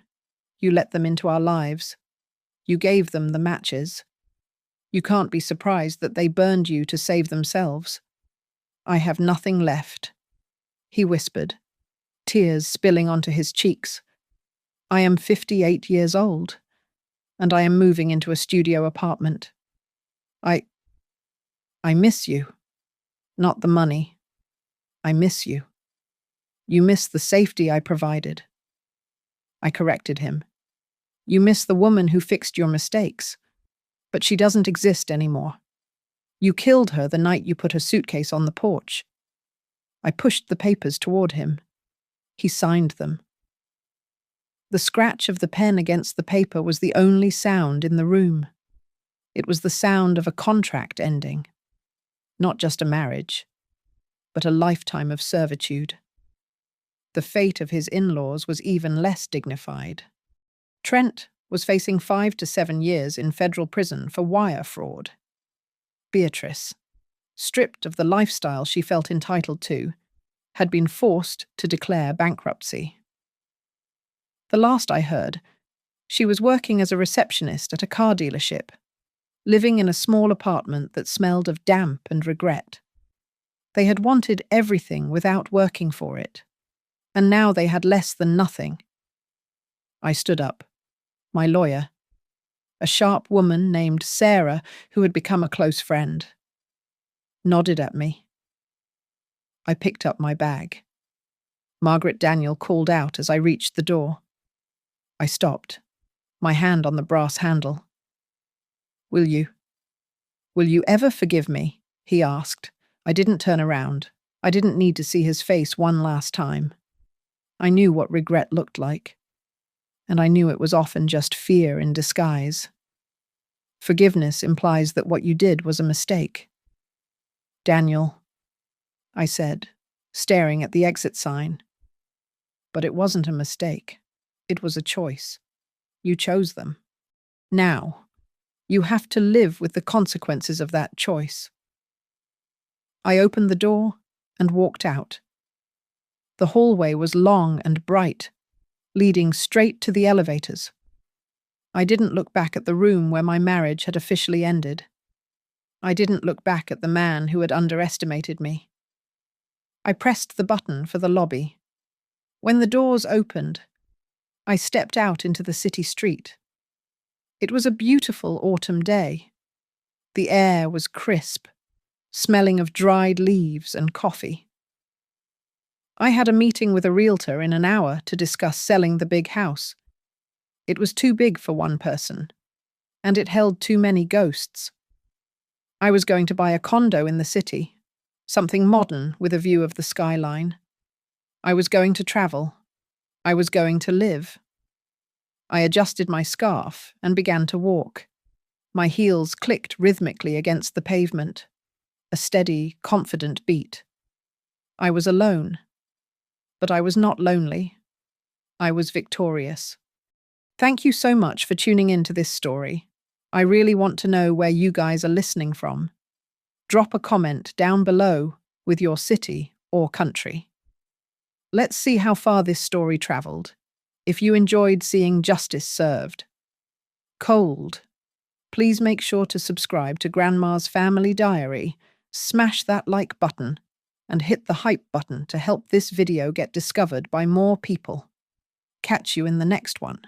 You let them into our lives. You gave them the matches. You can't be surprised that they burned you to save themselves. I have nothing left, he whispered, tears spilling onto his cheeks. I am 58 years old, and I am moving into a studio apartment. I miss you. Not the money. I miss you. You miss the safety I provided. I corrected him. You miss the woman who fixed your mistakes, but she doesn't exist anymore. You killed her the night you put her suitcase on the porch. I pushed the papers toward him. He signed them. The scratch of the pen against the paper was the only sound in the room. It was the sound of a contract ending. Not just a marriage, but a lifetime of servitude. The fate of his in-laws was even less dignified. Trent was facing 5 to 7 years in federal prison for wire fraud. Beatrice, stripped of the lifestyle she felt entitled to, had been forced to declare bankruptcy. The last I heard, she was working as a receptionist at a car dealership, living in a small apartment that smelled of damp and regret. They had wanted everything without working for it, and now they had less than nothing. I stood up. My lawyer, a sharp woman named Sarah, who had become a close friend, nodded at me. I picked up my bag. Margaret Daniel called out as I reached the door. I stopped, my hand on the brass handle. Will you ever forgive me? He asked. I didn't turn around. I didn't need to see his face one last time. I knew what regret looked like, and I knew it was often just fear in disguise. Forgiveness implies that what you did was a mistake. Daniel, I said, staring at the exit sign. But it wasn't a mistake. It was a choice. You chose them. Now, you have to live with the consequences of that choice. I opened the door and walked out. The hallway was long and bright, leading straight to the elevators. I didn't look back at the room where my marriage had officially ended. I didn't look back at the man who had underestimated me. I pressed the button for the lobby. When the doors opened, I stepped out into the city street. It was a beautiful autumn day. The air was crisp, smelling of dried leaves and coffee. I had a meeting with a realtor in an hour to discuss selling the big house. It was too big for one person, and it held too many ghosts. I was going to buy a condo in the city, something modern with a view of the skyline. I was going to travel. I was going to live. I adjusted my scarf and began to walk. My heels clicked rhythmically against the pavement, a steady, confident beat. I was alone, but I was not lonely. I was victorious. Thank you so much for tuning in to this story. I really want to know where you guys are listening from. Drop a comment down below with your city or country. Let's see how far this story traveled. If you enjoyed seeing justice served. Cold. Please make sure to subscribe to Grandma's Family Diary, smash that like button, and hit the hype button to help this video get discovered by more people. Catch you in the next one.